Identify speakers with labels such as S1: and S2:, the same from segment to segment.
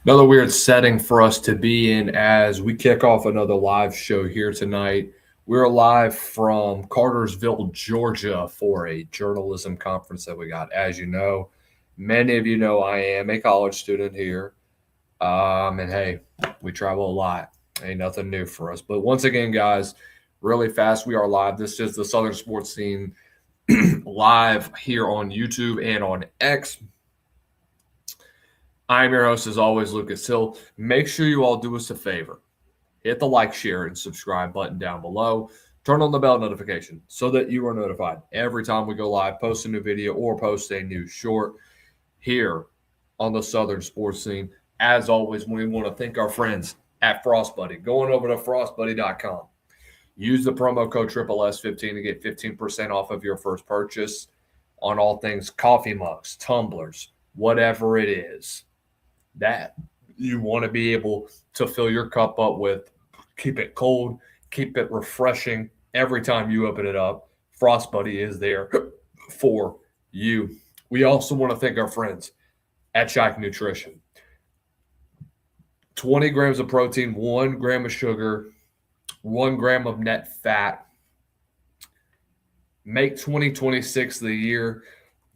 S1: Another weird setting for us to be in as we kick off another live show here tonight. We're live from Cartersville, Georgia for a journalism conference that we got. As you know, many of you know I am a college student here. And hey, we travel a lot. Ain't nothing new for us. But once again, guys, really fast, we are live. This is the Southern Sports Scene live here on YouTube and on X. I'm your host, as always, Lucas Hill. Make sure you all do us a favor. Hit the like, share, and subscribe button down below. Turn on the bell notification so that you are notified every time we go live, post a new video, or post a new short here on the Southern Sports Scene. As always, we want to thank our friends at FrostBuddy. Going over to frostbuddy.com. Use the promo code SSS15 to get 15% off of your first purchase on all things coffee mugs, tumblers, whatever it is that you want to be able to fill your cup up with. Keep it cold, keep it refreshing every time you open it up. FrostBuddy is there for you. We also want to thank our friends at Shack Nutrition. 20 grams of protein, 1 gram of sugar, 1 gram of net fat. Make 2026 the year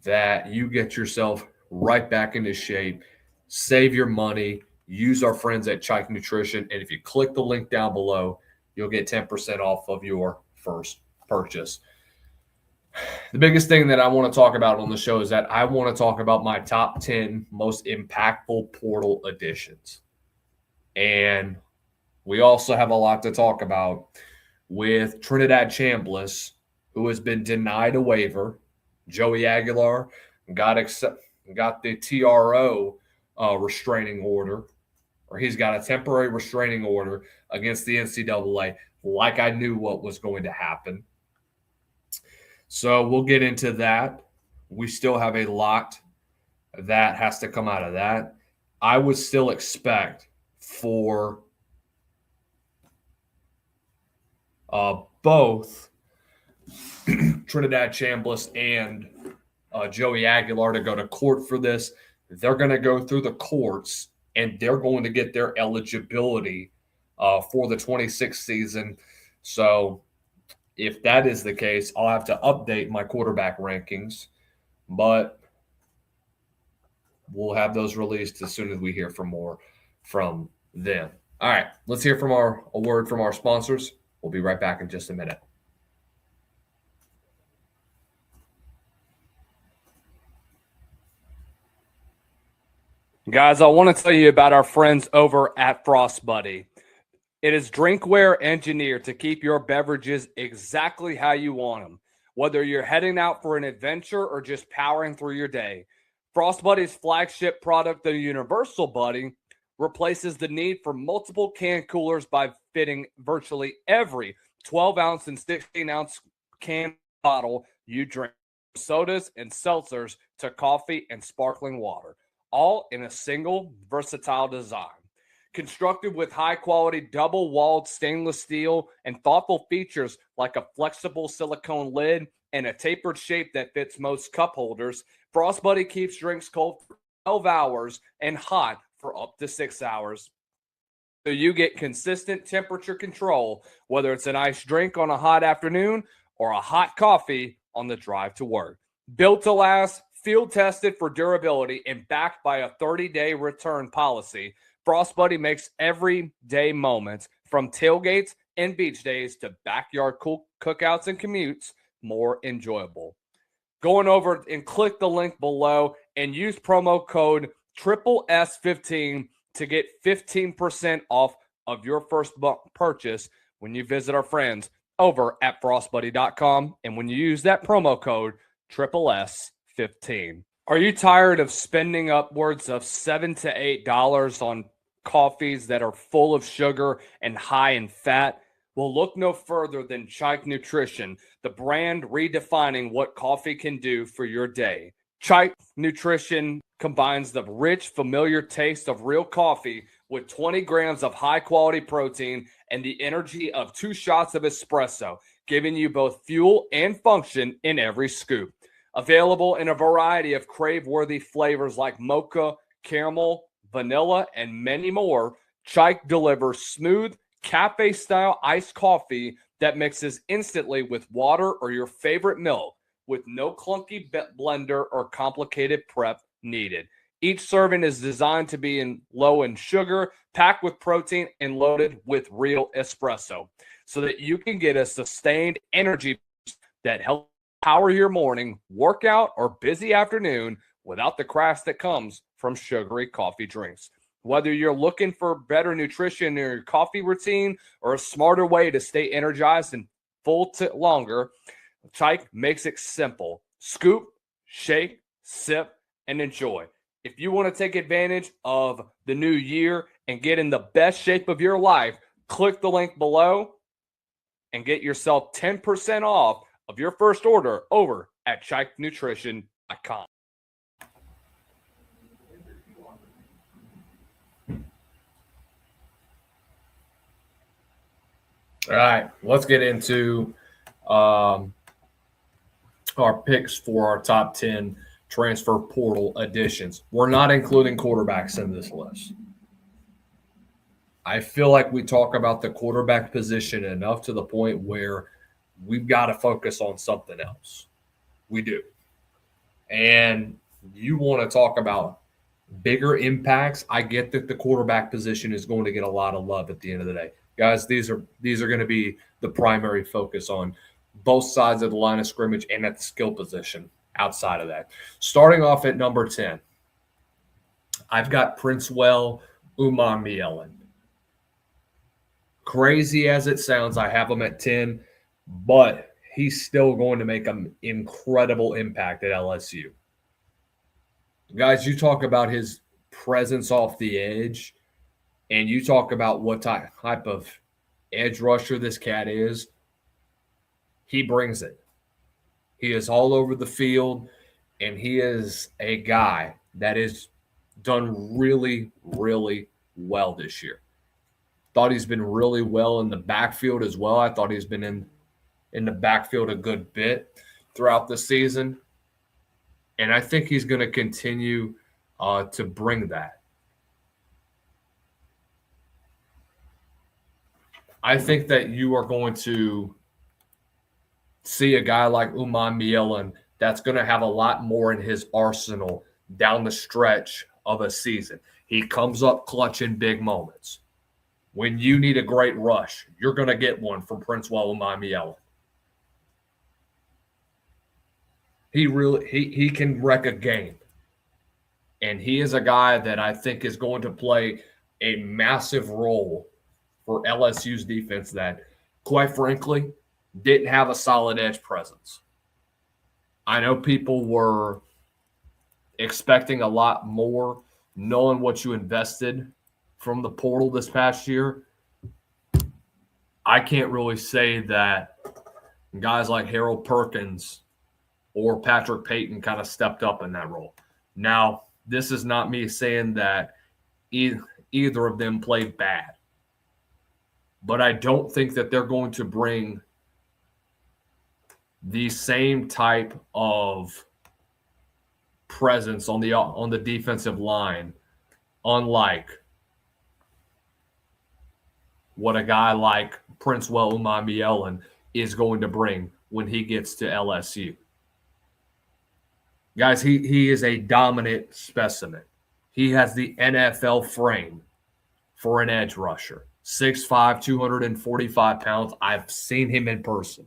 S1: that you get yourself right back into shape. Save your money. Use our friends at Chike Nutrition. And if you click the link down below, you'll get 10% off of your first purchase. The biggest thing that I want to talk about on the show is that I want to talk about my top 10 most impactful portal additions. And we also have a lot to talk about with Trinidad Chambliss, who has been denied a waiver. Joey Aguilar got the TRO restraining order, or he's got a temporary restraining order against the NCAA, like I knew what was going to happen. So we'll get into that. We still have a lot that has to come out of that. I would still expect for both Trinidad Chambliss and Joey Aguilar to go to court for this. They're going to go through the courts, and they're going to get their eligibility for the 26th season. So if that is the case, I'll have to update my quarterback rankings, but we'll have those released as soon as we hear from more from them. All right, let's hear from a word from our sponsors. We'll be right back in just a minute.
S2: Guys, I want to tell you about our friends over at FrostBuddy. It is drinkware engineered to keep your beverages exactly how you want them. Whether you're heading out for an adventure or just powering through your day, FrostBuddy's flagship product, the Universal Buddy, replaces the need for multiple can coolers by fitting virtually every 12-ounce and 16-ounce can bottle you drink, sodas and seltzers to coffee and sparkling water, all in a single versatile design. Constructed with high-quality double-walled stainless steel and thoughtful features like a flexible silicone lid and a tapered shape that fits most cup holders, FrostBuddy keeps drinks cold for 12 hours and hot for up to 6 hours. So you get consistent temperature control, whether it's an iced drink on a hot afternoon or a hot coffee on the drive to work. Built to last, field tested for durability, and backed by a 30-day return policy, FrostBuddy makes everyday moments, from tailgates and beach days to backyard cookouts and commutes, more enjoyable. Going over and click the link below and use promo code SSS15 to get 15% off of your first purchase when you visit our friends over at frostbuddy.com, and when you use that promo code SSS15. Are you tired of spending upwards of $7 to $8 on coffees that are full of sugar and high in fat? Well, look no further than Chike Nutrition, the brand redefining what coffee can do for your day. Chike Nutrition combines the rich, familiar taste of real coffee with 20 grams of high-quality protein and the energy of 2 shots of espresso, giving you both fuel and function in every scoop. Available in a variety of crave-worthy flavors like mocha, caramel, vanilla, and many more, Chike delivers smooth, cafe-style iced coffee that mixes instantly with water or your favorite milk with no clunky blender or complicated prep needed. Each serving is designed to be low in sugar, packed with protein, and loaded with real espresso so that you can get a sustained energy boost that helps power your morning, workout, or busy afternoon without the crash that comes from sugary coffee drinks. Whether you're looking for better nutrition in your coffee routine or a smarter way to stay energized and full longer, Chike makes it simple. Scoop, shake, sip, and enjoy. If you want to take advantage of the new year and get in the best shape of your life, click the link below and get yourself 10% off of your first order over at chikenutrition.com.
S1: All right, let's get into our picks for our top 10 transfer portal additions. We're not including quarterbacks in this list. I feel like we talk about the quarterback position enough to the point where we've got to focus on something else. We do. And you want to talk about bigger impacts. I get that the quarterback position is going to get a lot of love at the end of the day. Guys, these are going to be the primary focus on both sides of the line of scrimmage and at the skill position outside of that. Starting off at number 10, I've got Princewell Umamielen. Crazy as it sounds, I have him at 10, but he's still going to make an incredible impact at LSU. Guys, you talk about his presence off the edge, and you talk about what type of edge rusher this cat is. He brings it. He is all over the field, and he is a guy that has done really, really well this year. Thought he's been really well in the backfield as well. I thought he's been in the backfield a good bit throughout the season. And I think he's going to continue to bring that. I think that you are going to see a guy like Umamielen that's going to have a lot more in his arsenal down the stretch of a season. He comes up clutch in big moments. When you need a great rush, you're going to get one from Princewell Umamielen. He can wreck a game. And he is a guy that I think is going to play a massive role for LSU's defense that, quite frankly, didn't have a solid edge presence. I know people were expecting a lot more, knowing what you invested from the portal this past year. I can't really say that guys like Harold Perkins or Patrick Payton kind of stepped up in that role. Now, this is not me saying that either of them played bad, but I don't think that they're going to bring the same type of presence on the defensive line, unlike what a guy like Princewell Umamielen is going to bring when he gets to LSU. Guys, he is a dominant specimen. He has the NFL frame for an edge rusher. 6'5", 245 pounds. I've seen him in person.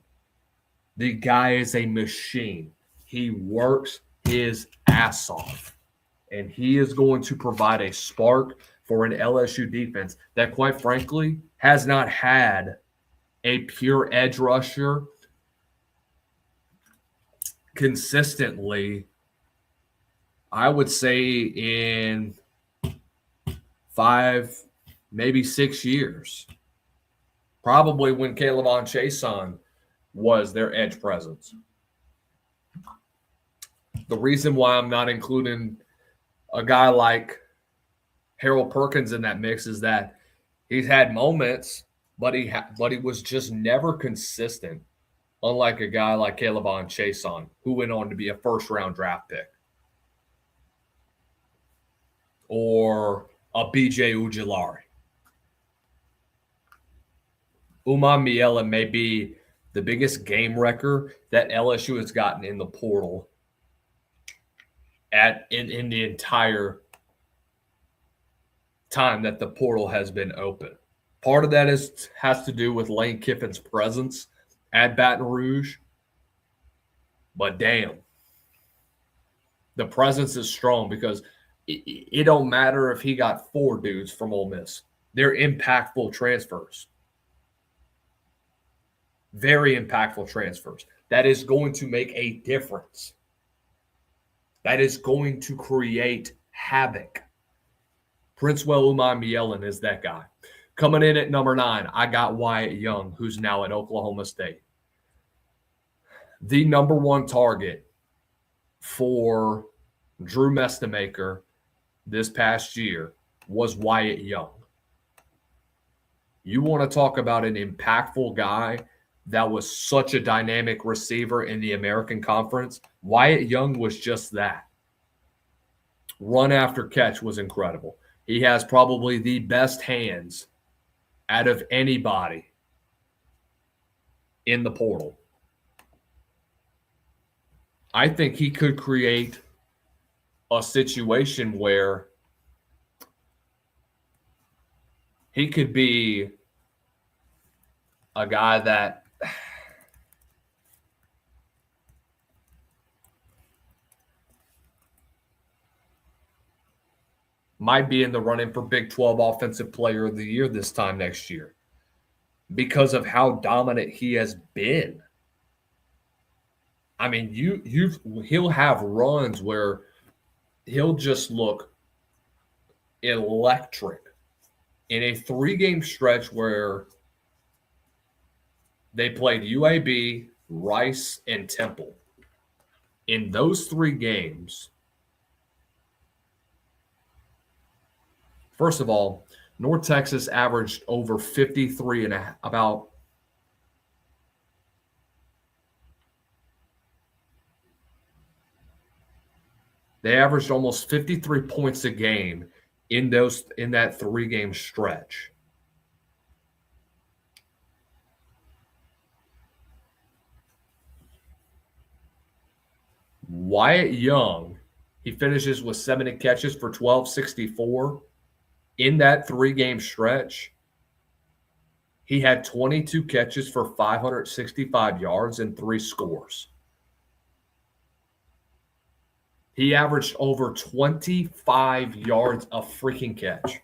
S1: The guy is a machine. He works his ass off. And he is going to provide a spark for an LSU defense that, quite frankly, has not had a pure edge rusher consistently, I would say, in 5, maybe 6 years. Probably when Caleb Chason was their edge presence. The reason why I'm not including a guy like Harold Perkins in that mix is that he's had moments, but he was just never consistent, unlike a guy like Caleb Chason, who went on to be a first-round draft pick. Or a BJ Ujulari. Miela may be the biggest game wrecker that LSU has gotten in the portal in the entire time that the portal has been open. Part of that has to do with Lane Kiffin's presence at Baton Rouge. But damn, the presence is strong because it don't matter if he got 4 dudes from Ole Miss. They're impactful transfers. Very impactful transfers. That is going to make a difference. That is going to create havoc. Princewell Umanmielen is that guy. Coming in at number 9, I got Wyatt Young, who's now at Oklahoma State. The number 1 target for Drew Mestamaker this past year was Wyatt Young. You want to talk about an impactful guy that was such a dynamic receiver in the American Conference? Wyatt Young was just that. Run after catch was incredible. He has probably the best hands out of anybody in the portal. I think he could create a situation where he could be a guy that might be in the running for Big 12 Offensive Player of the Year this time next year because of how dominant he has been. I mean, he'll have runs where he'll just look electric in a 3-game stretch where they played UAB, Rice, and Temple. In those 3 games, first of all, North Texas averaged over 53 and about they averaged almost 53 points a game in that 3-game stretch. Wyatt Young, he finishes with 70 catches for 1264. In that 3-game stretch, he had 22 catches for 565 yards and 3 scores. He averaged over 25 yards a freaking catch.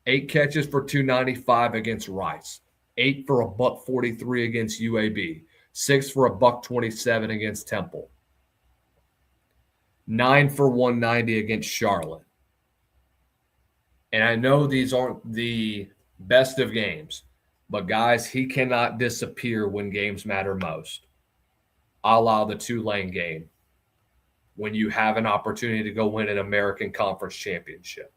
S1: 8 catches for 295 against Rice. 8 for $143 against UAB. 6 for $127 against Temple. 9 for 190 against Charlotte. And I know these aren't the best of games, but guys, he cannot disappear when games matter most. A la the Tulane game, when you have an opportunity to go win an American Conference championship.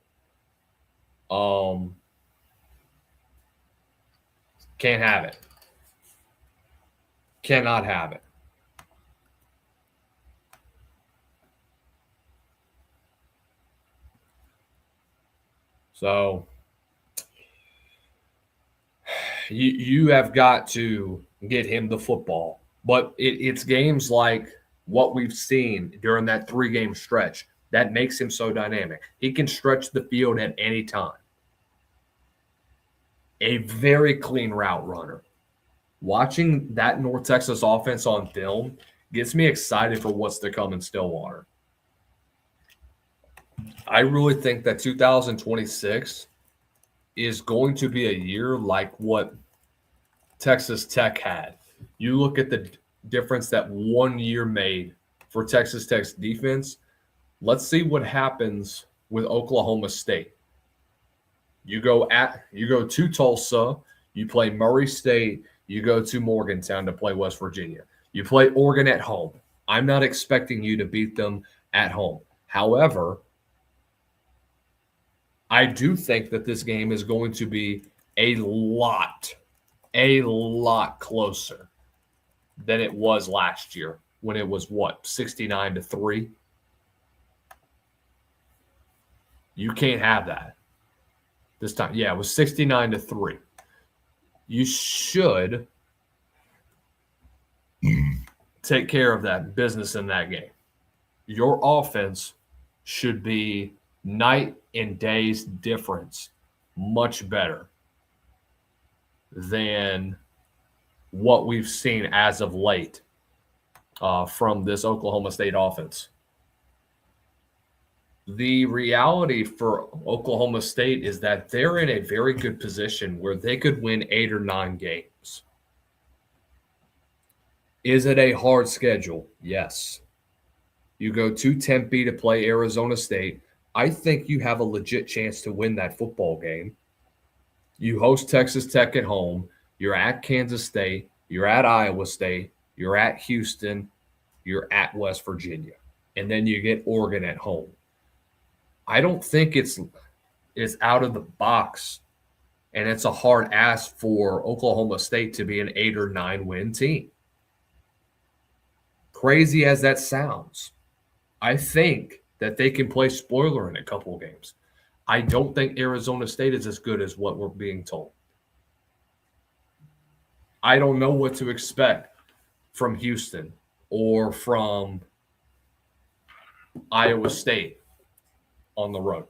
S1: Can't have it. Cannot have it. So you have got to get him the football. But it's games like what we've seen during that 3-game stretch that makes him so dynamic. He can stretch the field at any time. A very clean route runner. Watching that North Texas offense on film gets me excited for what's to come in Stillwater. I really think that 2026 is going to be a year like what Texas Tech had. You look at the difference that 1 year made for Texas Tech's defense. Let's see what happens with Oklahoma State. You go to Tulsa, you play Murray State, you go to Morgantown to play West Virginia. You play Oregon at home. I'm not expecting you to beat them at home. However, I do think that this game is going to be a lot closer than it was last year when it was 69-3. You can't have that. this time. Yeah, it was 69-3. You should take care of that business in that game. Your offense should be night and day's difference much better than what we've seen as of late from this Oklahoma State offense. The reality for Oklahoma State is that they're in a very good position where they could win 8 or 9 games. Is it a hard schedule? Yes. You go to Tempe to play Arizona State. I think you have a legit chance to win that football game. You host Texas Tech at home. You're at Kansas State. You're at Iowa State. You're at Houston. You're at West Virginia. And then you get Oregon at home. I don't think it's out of the box, and it's a hard ask for Oklahoma State to be an 8 or 9 win team. Crazy as that sounds, I think that they can play spoiler in a couple of games. I don't think Arizona State is as good as what we're being told. I don't know what to expect from Houston or from Iowa State on the road.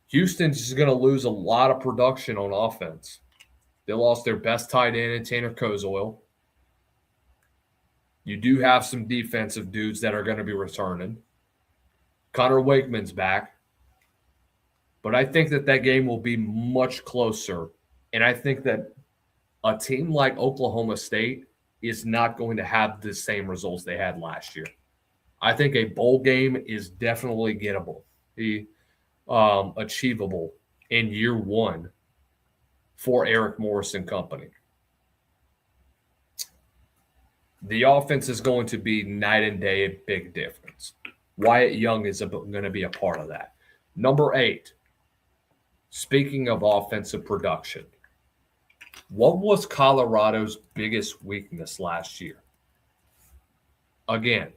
S1: Houston's just going to lose a lot of production on offense. They lost their best tight end in Tanner Kozoil. You do have some defensive dudes that are going to be returning. Connor Wakeman's back. But I think that game will be much closer. And I think that a team like Oklahoma State is not going to have the same results they had last year. I think a bowl game is definitely gettable, achievable in year one for Eric Morris and company. The offense is going to be night and day, a big difference. Wyatt Young is going to be a part of that. Number 8, speaking of offensive production, what was Colorado's biggest weakness last year? Again,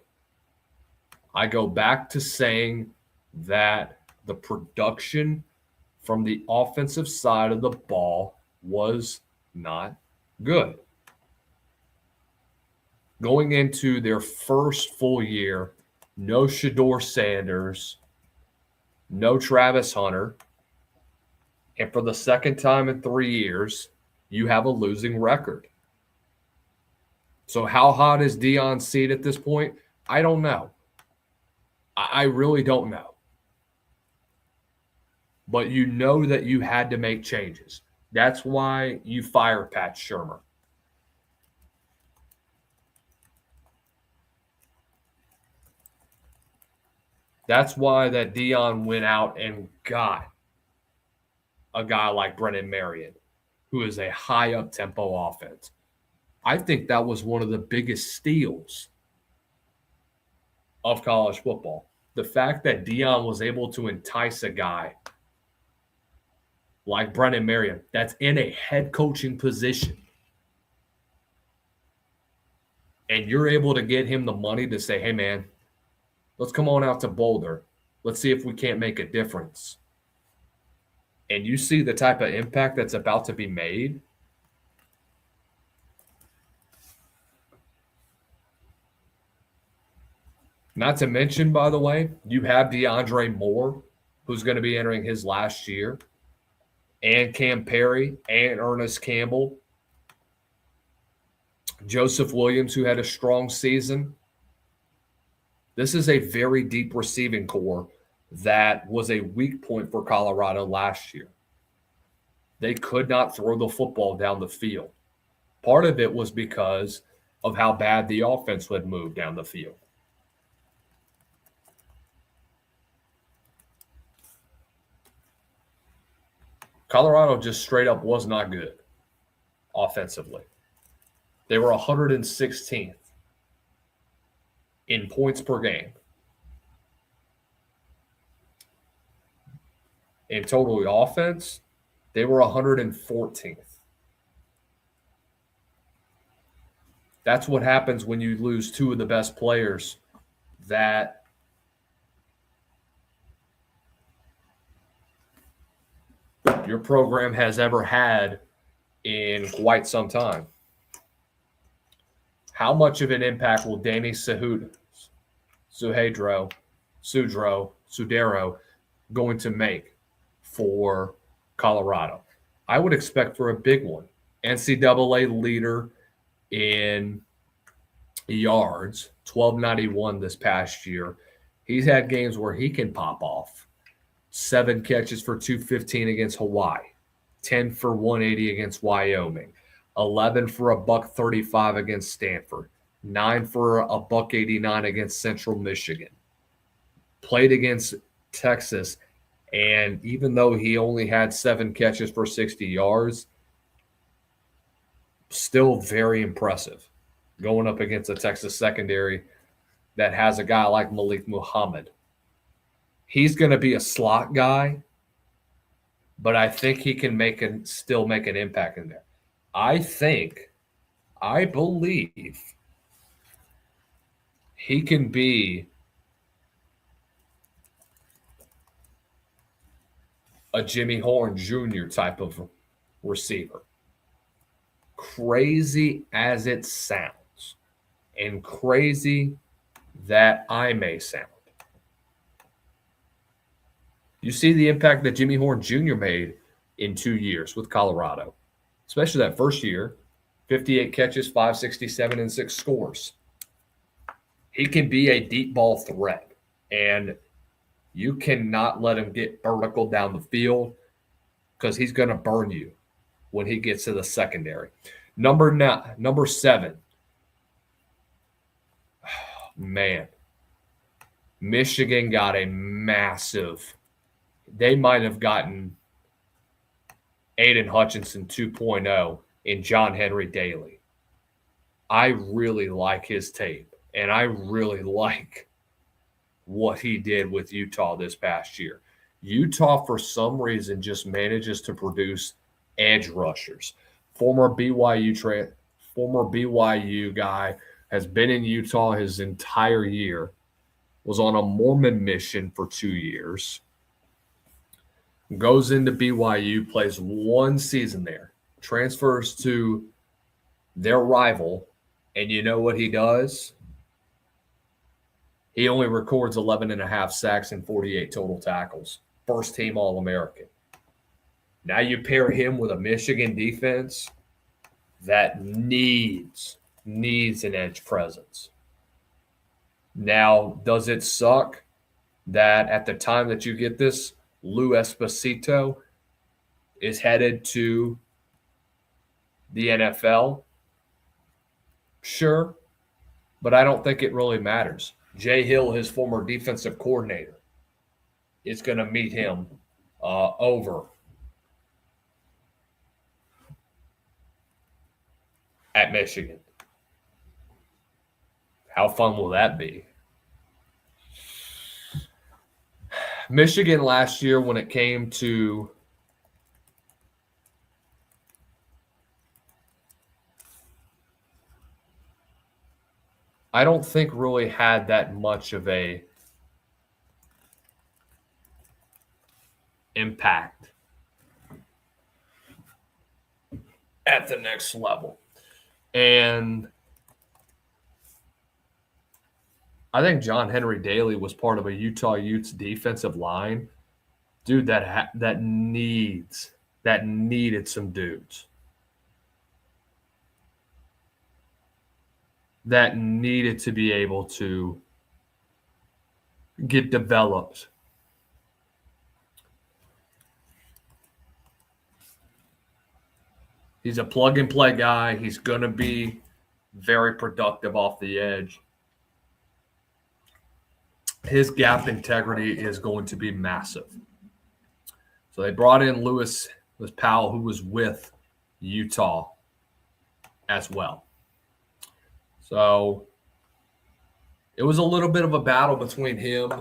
S1: I go back to saying that the production from the offensive side of the ball was not good. Going into their first full year, no Shedeur Sanders, no Travis Hunter, and for the second time in 3 years, you have a losing record. So how hot is Deion's seat at this point? I don't know. I really don't know. But you know that you had to make changes. That's why you fire Pat Shurmur. That's why that Deion went out and got a guy like Brennan Marion, who is a high up-tempo offense. I think that was one of the biggest steals of college football. The fact that Deion was able to entice a guy like Brennan Marion that's in a head coaching position, and you're able to get him the money to say, hey, man, let's come on out to Boulder. Let's see if we can't make a difference. And you see the type of impact that's about to be made. Not to mention, by the way, you have DeAndre Moore, who's going to be entering his last year, and Cam Perry, and Ernest Campbell. Joseph Williams, who had a strong season. This is a very deep receiving core that was a weak point for Colorado last year. They could not throw the football down the field. Part of it was because of how bad the offense would move down the field. Colorado just straight up was not good offensively. They were 116th in points per game. In total offense, they were 114th. That's what happens when you lose two of the best players that your program has ever had in quite some time. How much of an impact will Danny Sudero going to make for Colorado? I would expect for a big one. NCAA leader in yards, 1291 this past year. He's had games where he can pop off. 7 catches for 215 against Hawaii, 10 for 180 against Wyoming, 11 for $135 against Stanford, 9 for $189 against Central Michigan. Played against Texas, and even though he only had 7 catches for 60 yards, still very impressive going up against a Texas secondary that has a guy like Malik Muhammad. He's going to be a slot guy, but I think he can still make an impact in there. I believe he can be a Jimmy Horn Jr. type of receiver. Crazy as it sounds, and crazy that I may sound. You see the impact that Jimmy Horn Jr. made in 2 years with Colorado, especially that first year, 58 catches, 567, and 6 scores. He can be a deep ball threat, and you cannot let him get vertical down the field because he's going to burn you when he gets to the secondary. Number 7. Man, Michigan got a massive. They might have gotten Aiden Hutchinson 2.0 in John Henry Daly. I really like his tape, and I really like what he did with Utah this past year. Utah, for some reason, just manages to produce edge rushers. Former BYU guy, has been in Utah his entire year, was on a Mormon mission for 2 years, goes into BYU, plays 1 season there, transfers to their rival, and you know what he does? He only records 11.5 sacks and 48 total tackles. First team All-American. Now you pair him with a Michigan defense that needs an edge presence. Now, does it suck that at the time that you get this, Lou Esposito is headed to the NFL? Sure, but I don't think it really matters. Jay Hill, his former defensive coordinator, is going to meet him over at Michigan. How fun will that be? Michigan last year, when it came to I don't think really had that much of a impact at the next level. And I think John Henry Daly was part of a Utah Utes defensive line, dude, that needed some dudes. That needed to be able to get developed. He's a plug-and-play guy. He's going to be very productive off the edge. His gap integrity is going to be massive. So they brought in Lewis Powell, who was with Utah as well. So it was a little bit of a battle between him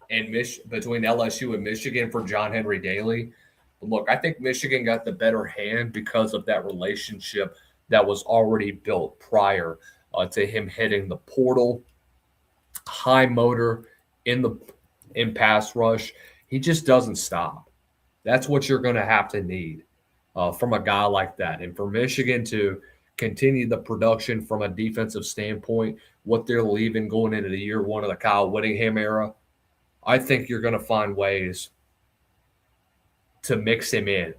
S1: and between LSU and Michigan for John Henry Daly. But look, I think Michigan got the better hand because of that relationship that was already built prior to him hitting the portal. High motor in pass rush. He just doesn't stop. That's what you're going to have to need from a guy like that. And for Michigan to continue the production from a defensive standpoint, what they're leaving going into the year one of the Kyle Whittingham era, I think you're going to find ways to mix him in.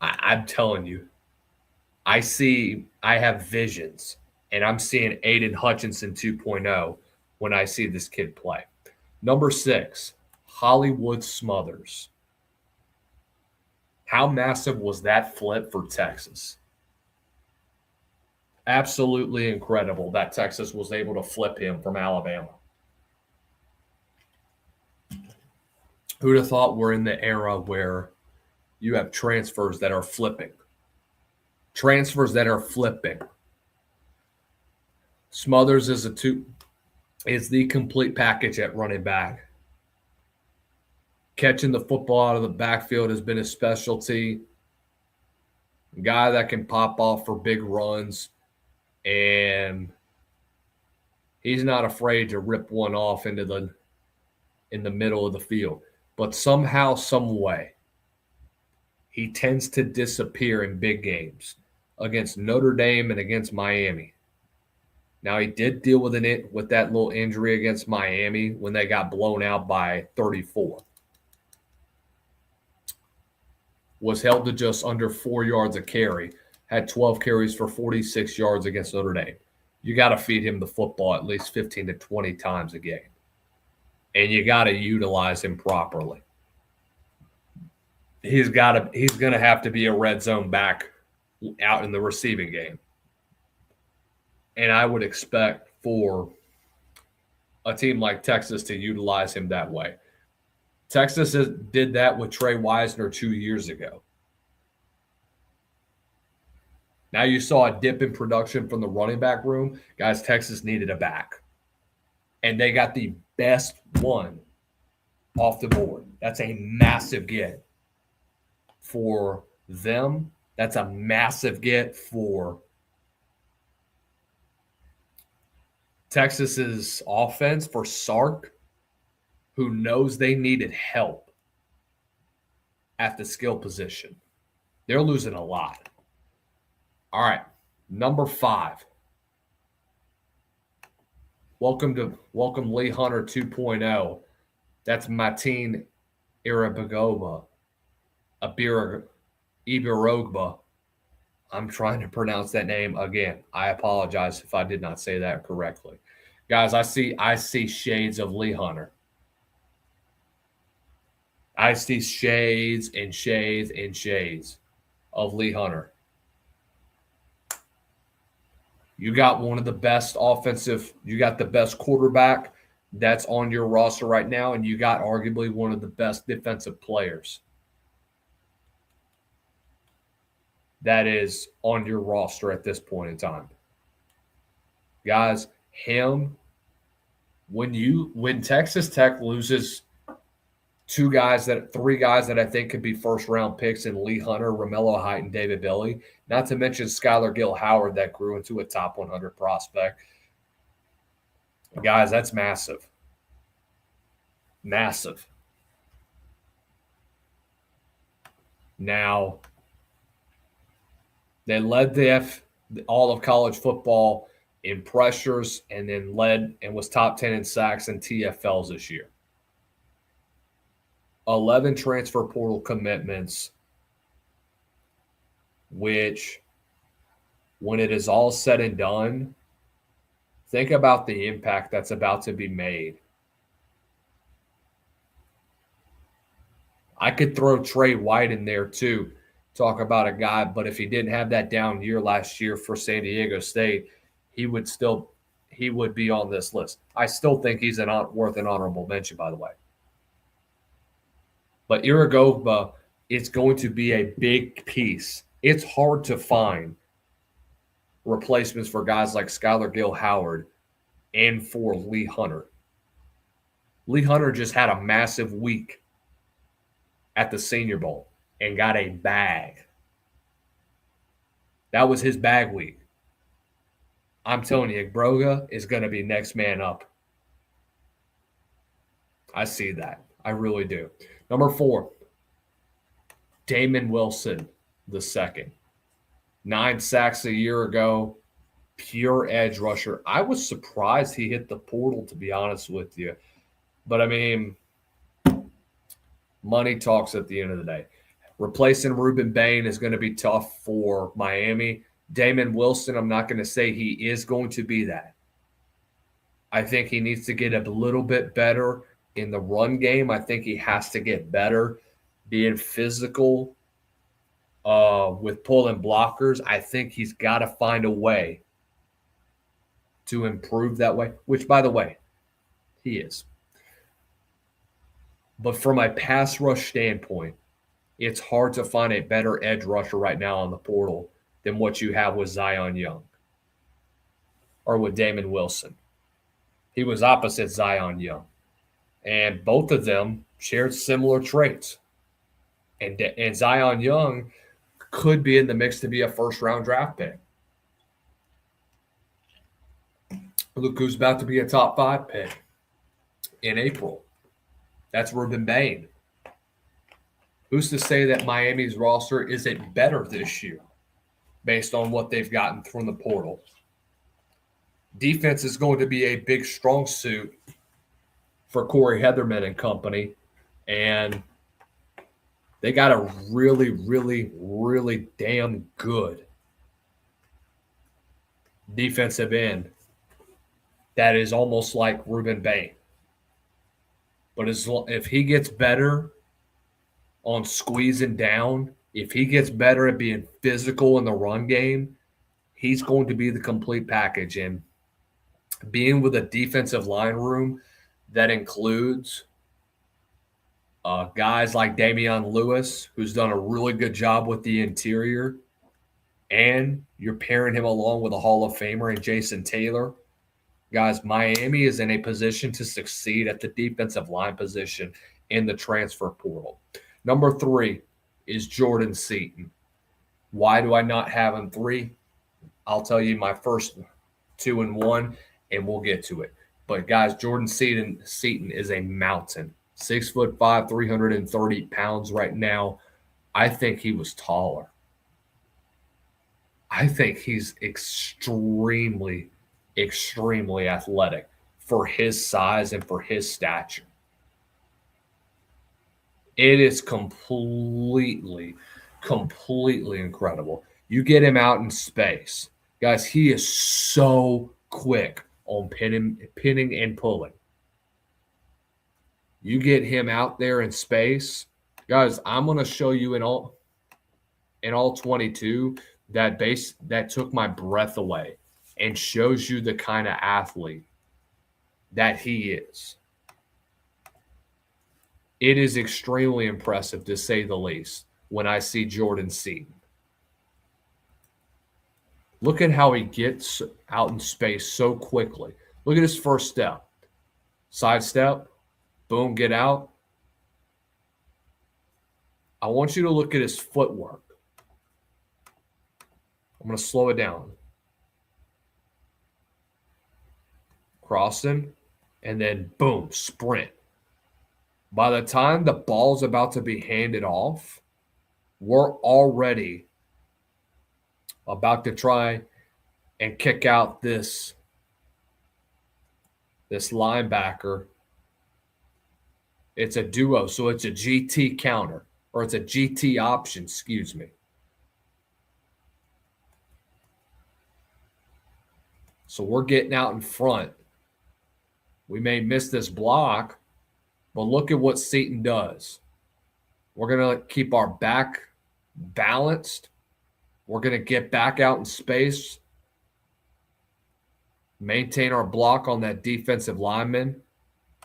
S1: I'm telling you, I have visions, and I'm seeing Aiden Hutchinson 2.0 when I see this kid play. Number 6, Hollywood Smothers. How massive was that flip for Texas? Absolutely incredible that Texas was able to flip him from Alabama. Who'd have thought we're in the era where you have transfers that are flipping? Transfers that are flipping. Smothers is the complete package at running back. Catching the football out of the backfield has been his specialty. A guy that can pop off for big runs, and he's not afraid to rip one off in the middle of the field. But somehow, some way, he tends to disappear in big games against Notre Dame and against Miami. Now, he did deal with that little injury against Miami when they got blown out by 34. Was held to just under 4 yards a carry, had 12 carries for 46 yards against Notre Dame. You got to feed him the football at least 15 to 20 times a game. And you got to utilize him properly. He's going to have to be a red zone back out in the receiving game. And I would expect for a team like Texas to utilize him that way. Texas did that with Trey Wisner 2 years ago. Now you saw a dip in production from the running back room. Guys, Texas needed a back. And they got the best one off the board. That's a massive get for them. That's a massive get for Texas's offense, for Sark, who knows they needed help at the skill position. They're losing a lot. All right, number 5. Welcome Lee Hunter 2.0. That's Mateen Ibirogba. I'm trying to pronounce that name again. I apologize if I did not say that correctly. Guys, I see shades of Lee Hunter. I see shades and shades and shades of Lee Hunter. You got one of the best you got the best quarterback that's on your roster right now, and you got arguably one of the best defensive players that is on your roster at this point in time. Guys, when Texas Tech loses three guys that I think could be first-round picks in Lee Hunter, Romello Height, and David Billy, not to mention Skylar Gill-Howard that grew into a top 100 prospect. Guys, that's massive. Massive. Now, they led all of college football in pressures and then led and was top 10 in sacks and TFLs this year. 11 transfer portal commitments, which, when it is all said and done, think about the impact that's about to be made. I could throw Trey White in there too, talk about a guy, but if he didn't have that down year last year for San Diego State, he would be on this list. I still think he's worth an honorable mention, by the way. But Iragogba is going to be a big piece. It's hard to find replacements for guys like Skylar Gill-Howard and for Lee Hunter. Lee Hunter just had a massive week at the Senior Bowl and got a bag. That was his bag week. I'm telling you, Broga is going to be next man up. I see that. I really do. Number 4, Damon Wilson II. 9 sacks a year ago. Pure edge rusher. I was surprised he hit the portal, to be honest with you. But, I mean, money talks at the end of the day. Replacing Reuben Bain is going to be tough for Miami. Damon Wilson, I'm not going to say he is going to be that. I think he needs to get a little bit better in the run game. I think he has to get better being physical with pulling blockers. I think he's got to find a way to improve that way, which, by the way, he is. But from a pass rush standpoint, it's hard to find a better edge rusher right now on the portal than what you have with Zion Young or with Damon Wilson. He was opposite Zion Young. And both of them shared similar traits. And Zion Young could be in the mix to be a first-round draft pick. Look who's about to be a top 5 pick in April. That's Reuben Bain. Who's to say that Miami's roster isn't better this year based on what they've gotten from the portal? Defense is going to be a big strong suit for Corey Heatherman and company. And they got a really, really, really damn good defensive end that is almost like Reuben Bain. But if he gets better on squeezing down, if he gets better at being physical in the run game, he's going to be the complete package. And being with a defensive line room that includes guys like Damian Lewis, who's done a really good job with the interior, and you're pairing him along with a Hall of Famer and Jason Taylor. Guys, Miami is in a position to succeed at the defensive line position in the transfer portal. Number 3 is Jordan Seaton. Why do I not have him 3? I'll tell you my first 2 and 1, and we'll get to it. But, guys, Jordan Seaton is a mountain. 6'5", 330 pounds right now. I think he was taller. I think he's extremely athletic for his size and for his stature. It is completely incredible. You get him out in space. Guys, he is so quick on pinning and pulling. You get him out there in space. Guys, I'm going to show you in all 22 that took my breath away and shows you the kind of athlete that he is. It is extremely impressive, to say the least, when I see Jordan Seaton. Look at how he gets out in space so quickly. Look at his first step. Side step, boom, get out. I want you to look at his footwork. I'm going to slow it down. Crossing, and then boom, sprint. By the time the ball's about to be handed off, we're already about to try and kick out this linebacker. It's a duo, so it's a GT counter, or it's a GT option, excuse me. So we're getting out in front. We may miss this block, but look at what Seaton does. We're going to keep our back balanced. We're going to get back out in space, maintain our block on that defensive lineman,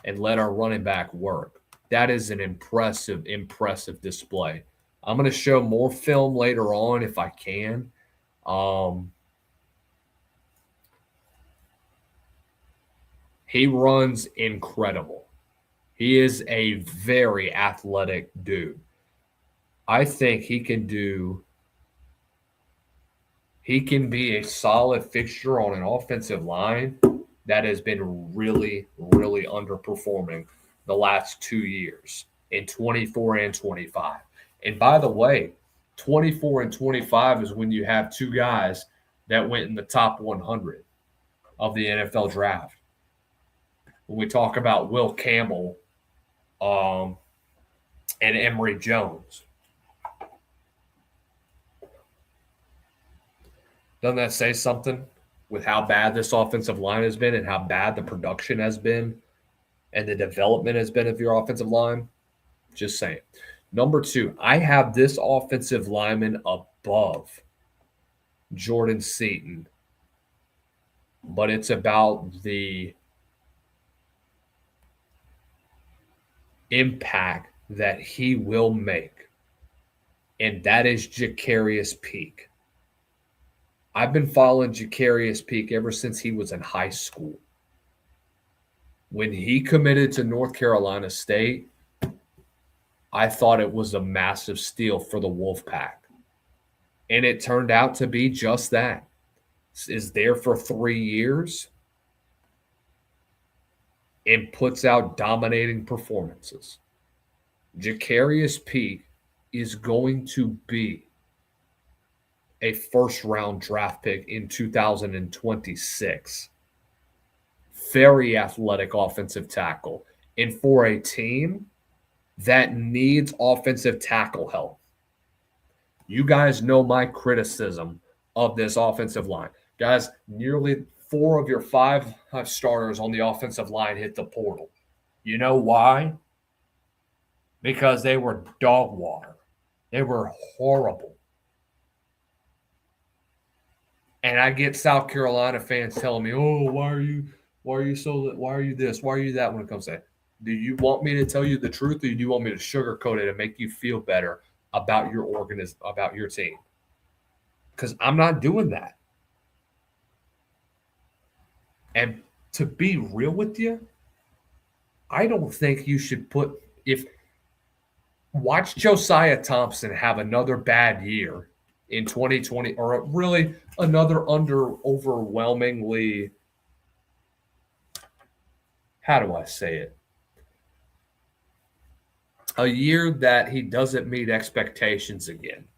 S1: and let our running back work. That is an impressive display. I'm going to show more film later on if I can. He runs incredible. He is a very athletic dude. I think he can be a solid fixture on an offensive line that has been really, really underperforming the last 2 years in 24 and 25. And by the way, 24 and 25 is when you have two guys that went in the top 100 of the NFL draft. When we talk about Will Campbell and Emory Jones. Doesn't that say something with how bad this offensive line has been and how bad the production has been and the development has been of your offensive line? Just saying. Number 2, I have this offensive lineman above Jordan Seaton, but it's about the impact that he will make, and that is Jacarius Peak. I've been following Jacarius Peak ever since he was in high school. When he committed to North Carolina State, I thought it was a massive steal for the Wolfpack. And it turned out to be just that. Is there for 3 years and puts out dominating performances. Jacarius Peak is going to be a first-round draft pick in 2026. Very athletic offensive tackle. And for a team that needs offensive tackle help, you guys know my criticism of this offensive line. Guys, nearly 4 of your 5 starters on the offensive line hit the portal. You know why? Because they were dog water. They were horrible. And I get South Carolina fans telling me, "Oh, why are you this? Why are you that?" When it comes to that, do you want me to tell you the truth, or do you want me to sugarcoat it and make you feel better about your about your team? Because I'm not doing that. And to be real with you, I don't think you should watch Josiah Thompson have another bad year in 2020, or really another overwhelmingly, how do I say it? A year that he doesn't meet expectations again.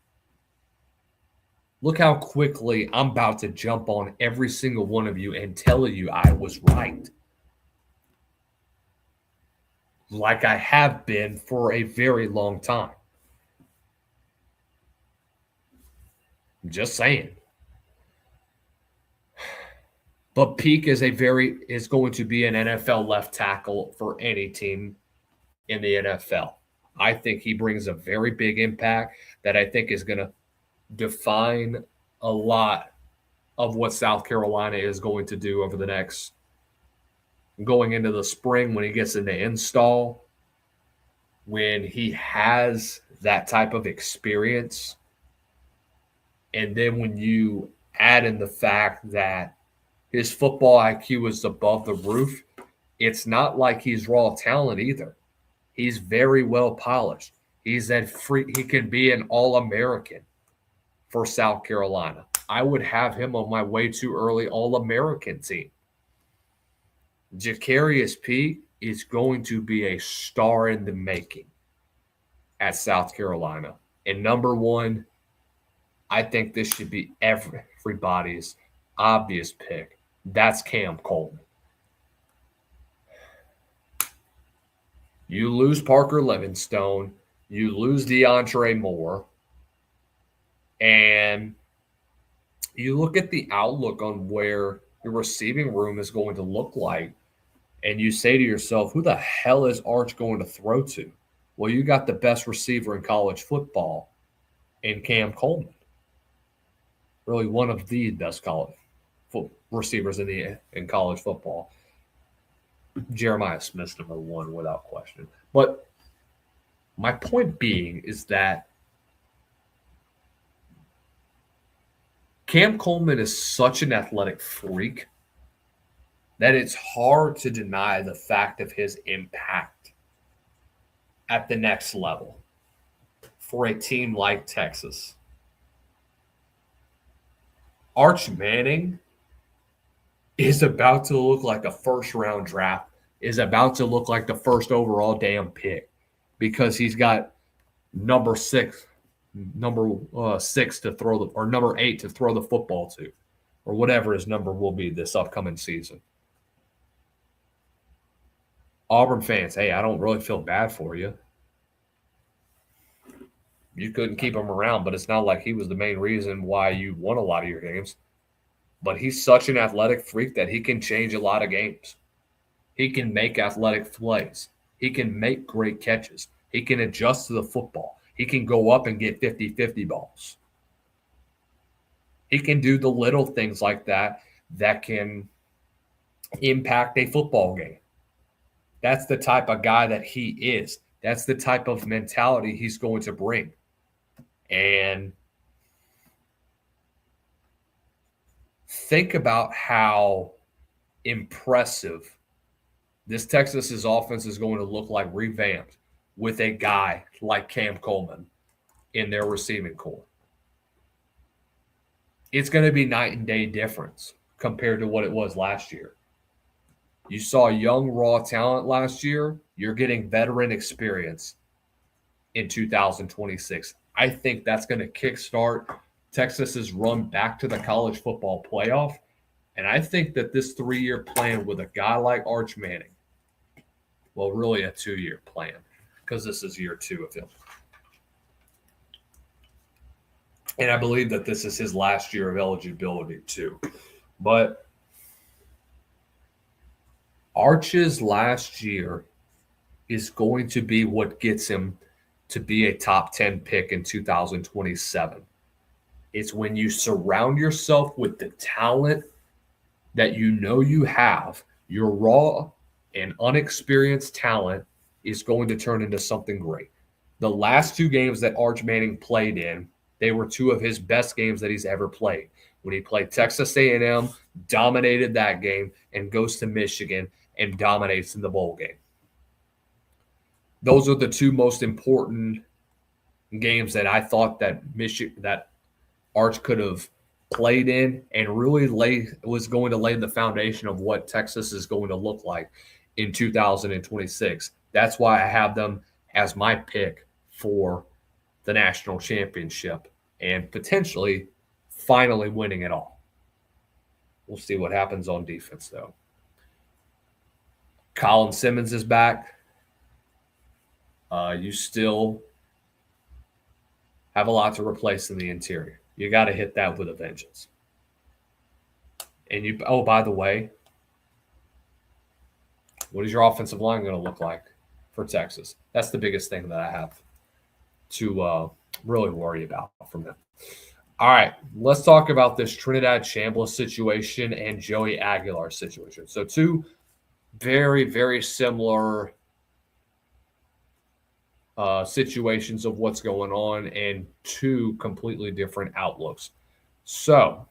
S1: Look how quickly I'm about to jump on every single one of you and tell you I was right. Like I have been for a very long time. I'm just saying. But Peak is going to be an NFL left tackle for any team in the NFL. I think he brings a very big impact that I think is going to define a lot of what South Carolina is going to do over the next, going into the spring when he gets into install, when he has that type of experience. And then when you add in the fact that his football IQ is above the roof, it's not like he's raw talent either. He's very well polished. He can be an All-American for South Carolina. I would have him on my way too early All-American team. Jacarius Peak is going to be a star in the making at South Carolina. And number 1, I think this should be everybody's obvious pick. That's Cam Coleman. You lose Parker Livingstone. You lose DeAndre Moore. And you look at the outlook on where your receiving room is going to look like, and you say to yourself, who the hell is Arch going to throw to? Well, you got the best receiver in college football in Cam Coleman. Really one of the best college receivers in college football. Jeremiah Smith's number 1 without question. But my point being is that Cam Coleman is such an athletic freak that it's hard to deny the fact of his impact at the next level for a team like Texas. Arch Manning is about to look like a first-round draft, is about to look like the first overall damn pick, because he's got number six to throw the, or number 8 to throw the football to, or whatever his number will be this upcoming season. Auburn fans, hey, I don't really feel bad for you. You couldn't keep him around, but it's not like he was the main reason why you won a lot of your games. But he's such an athletic freak that he can change a lot of games. He can make athletic plays. He can make great catches. He can adjust to the football. He can go up and get 50-50 balls. He can do the little things like that that can impact a football game. That's the type of guy that he is. That's the type of mentality he's going to bring. And think about how impressive this Texas's offense is going to look like revamped with a guy like Cam Coleman in their receiving core. It's going to be night and day difference compared to what it was last year. You saw young, raw talent last year. You're getting veteran experience in 2026. I think that's going to kickstart Texas's run back to the college football playoff. And I think that this 3-year plan with a guy like Arch Manning, well, really a 2-year plan, because this is year 2 of him. And I believe that this is his last year of eligibility too. But Arch's last year is going to be what gets him to be a top 10 pick in 2027. It's when you surround yourself with the talent that you know you have. Your raw and unexperienced talent is going to turn into something great. The last 2 games that Arch Manning played in, they were 2 of his best games that he's ever played. When he played Texas A&M, dominated that game, and goes to Michigan and dominates in the bowl game. Those are the 2 most important games that I thought that that Arch could have played in and really was going to lay the foundation of what Texas is going to look like in 2026. That's why I have them as my pick for the national championship and potentially finally winning it all. We'll see what happens on defense, though. Colin Simmons is back. You still have a lot to replace in the interior. You got to hit that with a vengeance. And oh, by the way, what is your offensive line going to look like for Texas? That's the biggest thing that I have to really worry about from them. All right, let's talk about this Trinidad Chambliss situation and Joey Aguilar situation. So 2 very, very similar situations of what's going on and 2 completely different outlooks. So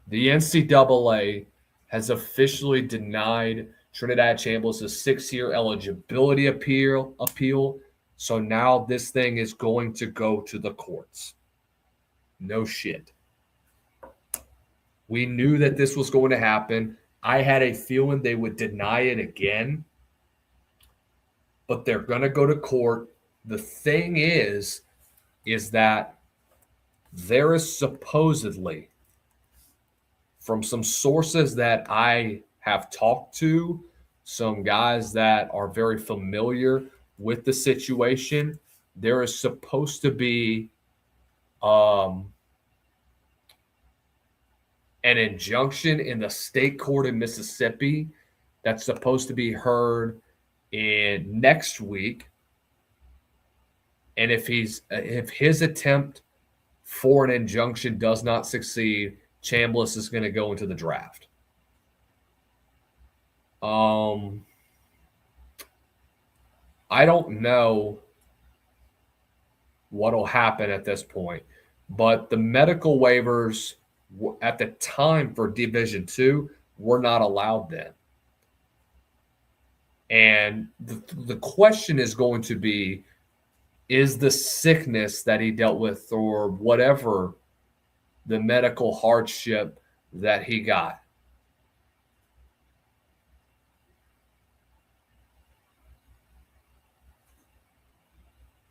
S1: the NCAA has officially denied Trinidad Chambliss' 6-year eligibility appeal. So now this thing is going to go to the courts. No shit. We knew that this was going to happen. I had a feeling they would deny it again. But they're going to go to court. The thing is that there is supposedly, from some sources that I have talked to, some guys that are very familiar with the situation, there is supposed to be an injunction in the state court in Mississippi that's supposed to be heard in next week. And if his attempt for an injunction does not succeed, Chambliss is going to go into the draft. I don't know what will happen at this point, but the medical waivers at the time for Division II were not allowed then. And the question is going to be, is the sickness that he dealt with or whatever the medical hardship that he got,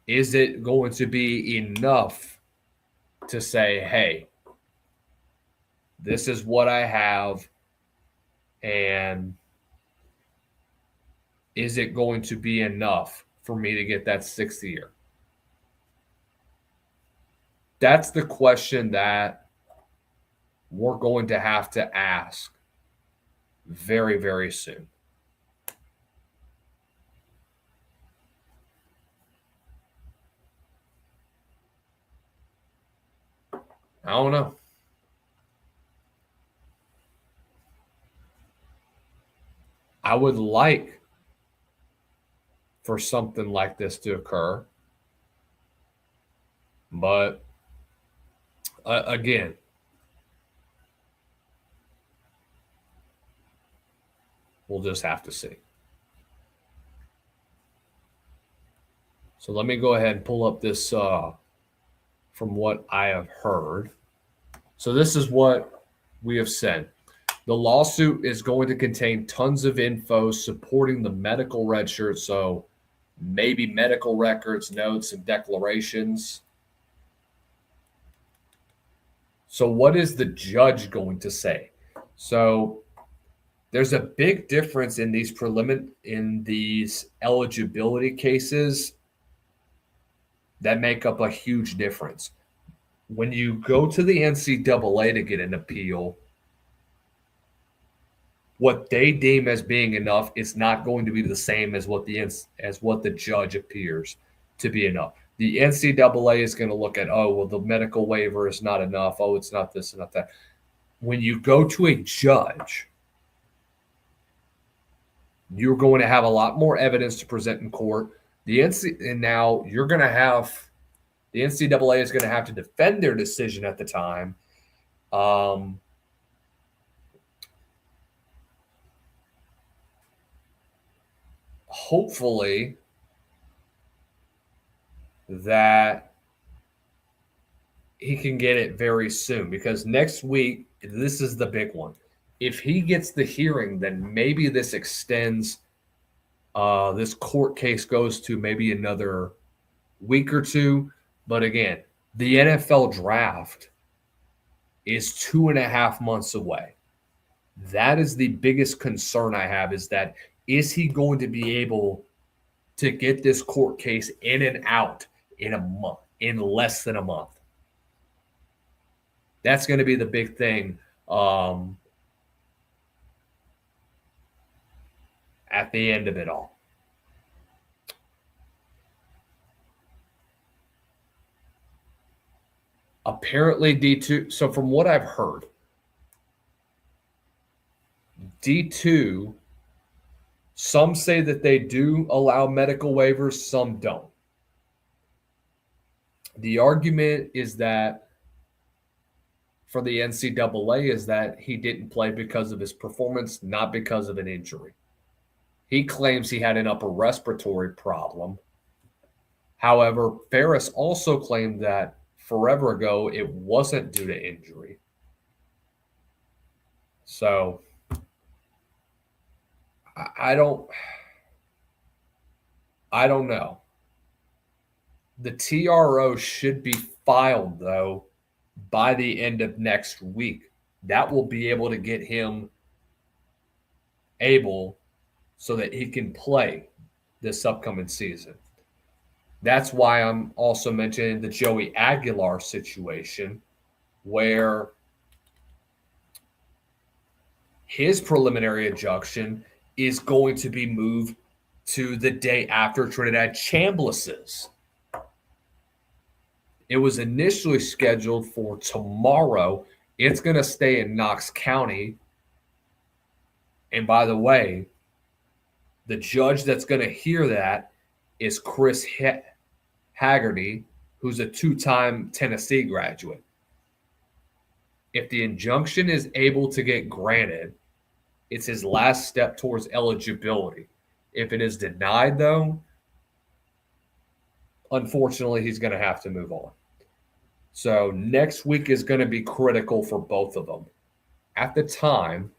S1: Is it going to be enough to say, hey, this is what I have, and is it going to be enough for me to get that 6th year? That's the question that we're going to have to ask very, very soon. I don't know. I would like for something like this to occur. But again, we'll just have to see. So let me go ahead and pull up this from what I have heard. So this is what we have said. The lawsuit is going to contain tons of info supporting the medical redshirt. So maybe medical records, notes, and declarations. So what is the judge going to say? So there's a big difference in these eligibility cases that make up a huge difference. When you go to the NCAA to get an appeal, what they deem as being enough is not going to be the same as what the judge appears to be enough. The NCAA is going to look at, oh, well, the medical waiver is not enough. Oh, it's not this and not that. When you go to a judge, you're going to have a lot more evidence to present in court. And now you're going to have the NCAA is going to have to defend their decision at the time. Hopefully that he can get it very soon, because next week, this is the big one. If he gets the hearing, then maybe this extends. This court case goes to maybe another week or two. But again, the NFL draft is 2.5 months away. That is the biggest concern I have, is he going to be able to get this court case in and out in a month, in less than a month? That's going to be the big thing at the end of it all. Apparently D2, so from what I've heard, D2, some say that they do allow medical waivers, some don't. The argument is that for the NCAA is that he didn't play because of his performance, not because of an injury. He claims he had an upper respiratory problem. However, Ferris also claimed that forever ago it wasn't due to injury. So I don't know. The TRO should be filed, though, by the end of next week. That will be able to get him able so that he can play this upcoming season. That's why I'm also mentioning the Joey Aguilar situation, where his preliminary injunction is going to be moved to the day after Trinidad Chambliss's. It was initially scheduled for tomorrow. It's going to stay in Knox County. And by the way, the judge that's going to hear that is Chris Haggerty, who's a 2-time Tennessee graduate. If the injunction is able to get granted, it's his last step towards eligibility. If it is denied, though, unfortunately, he's going to have to move on. So next week is going to be critical for both of them. At the time,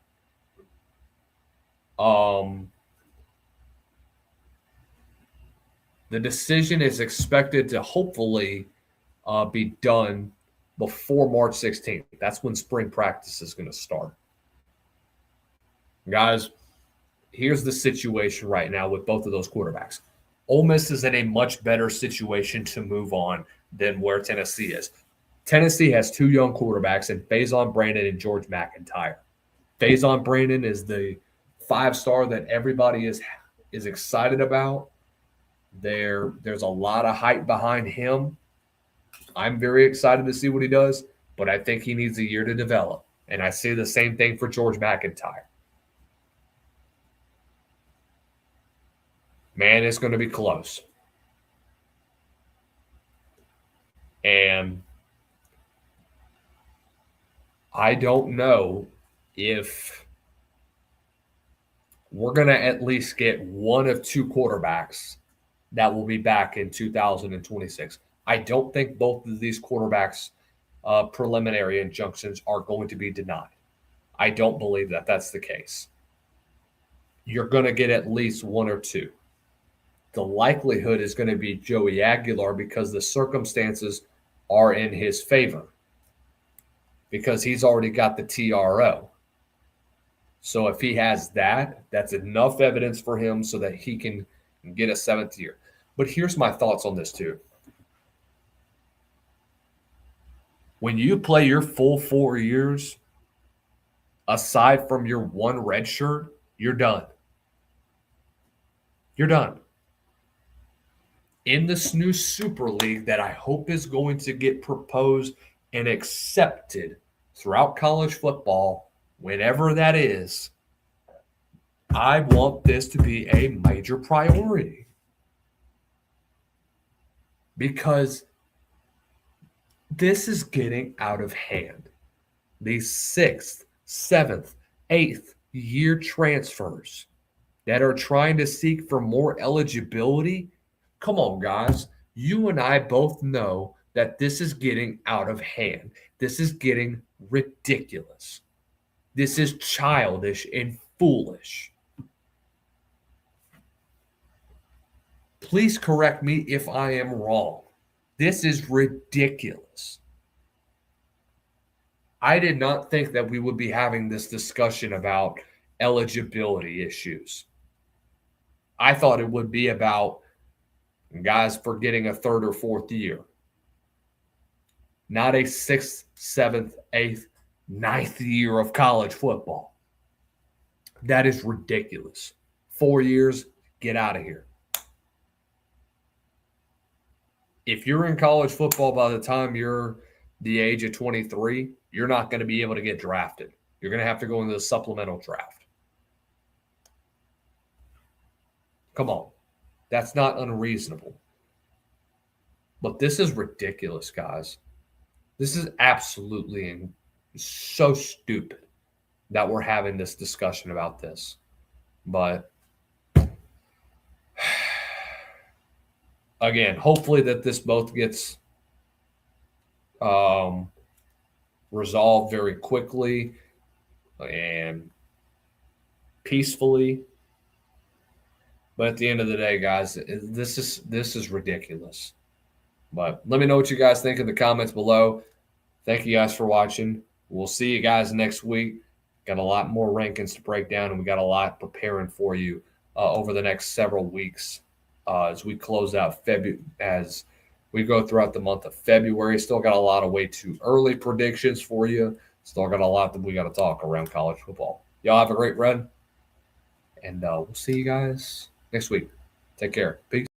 S1: The decision is expected to hopefully be done before March 16th. That's when spring practice is going to start. Guys, here's the situation right now with both of those quarterbacks. Ole Miss is in a much better situation to move on than where Tennessee is. Tennessee has two young quarterbacks in Faison Brandon and George McIntyre. Faison Brandon is the 5-star that everybody is excited about. There's a lot of hype behind him. I'm very excited to see what he does, but I think he needs a year to develop. And I see the same thing for George McIntyre. Man, it's going to be close. And I don't know if we're going to at least get one of two quarterbacks that will be back in 2026. I don't think both of these quarterbacks' preliminary injunctions are going to be denied. I don't believe that that's the case. You're going to get at least one or two. The likelihood is going to be Joey Aguilar because the circumstances are in his favor, because he's already got the TRO. So if he has that, that's enough evidence for him so that he can get a 7th year. But here's my thoughts on this too. When you play your full 4 years, aside from your one red shirt, you're done. You're done. In this new Super League that I hope is going to get proposed and accepted throughout college football, whenever that is, I want this to be a major priority. Because this is getting out of hand. These 6th, 7th, 8th year transfers that are trying to seek for more eligibility. Come on, guys. You and I both know that this is getting out of hand. This is getting ridiculous. This is childish and foolish. Please correct me if I am wrong. This is ridiculous. I did not think that we would be having this discussion about eligibility issues. I thought it would be about guys for getting a 3rd or 4th year. Not a 6th, 7th, 8th, 9th year of college football. That is ridiculous. 4 years, get out of here. If you're in college football by the time you're the age of 23, you're not going to be able to get drafted. You're going to have to go into the supplemental draft. Come on. That's not unreasonable. But this is ridiculous, guys. This is absolutely so stupid that we're having this discussion about this. But again, hopefully that this both gets resolved very quickly and peacefully. But at the end of the day, guys, this is ridiculous. But let me know what you guys think in the comments below. Thank you guys for watching. We'll see you guys next week. Got a lot more rankings to break down, and we got a lot preparing for you over the next several weeks as we close out February, as we go throughout the month of February. Still got a lot of way too early predictions for you. Still got a lot that we got to talk around college football. Y'all have a great run, and we'll see you guys next week. Take care. Peace.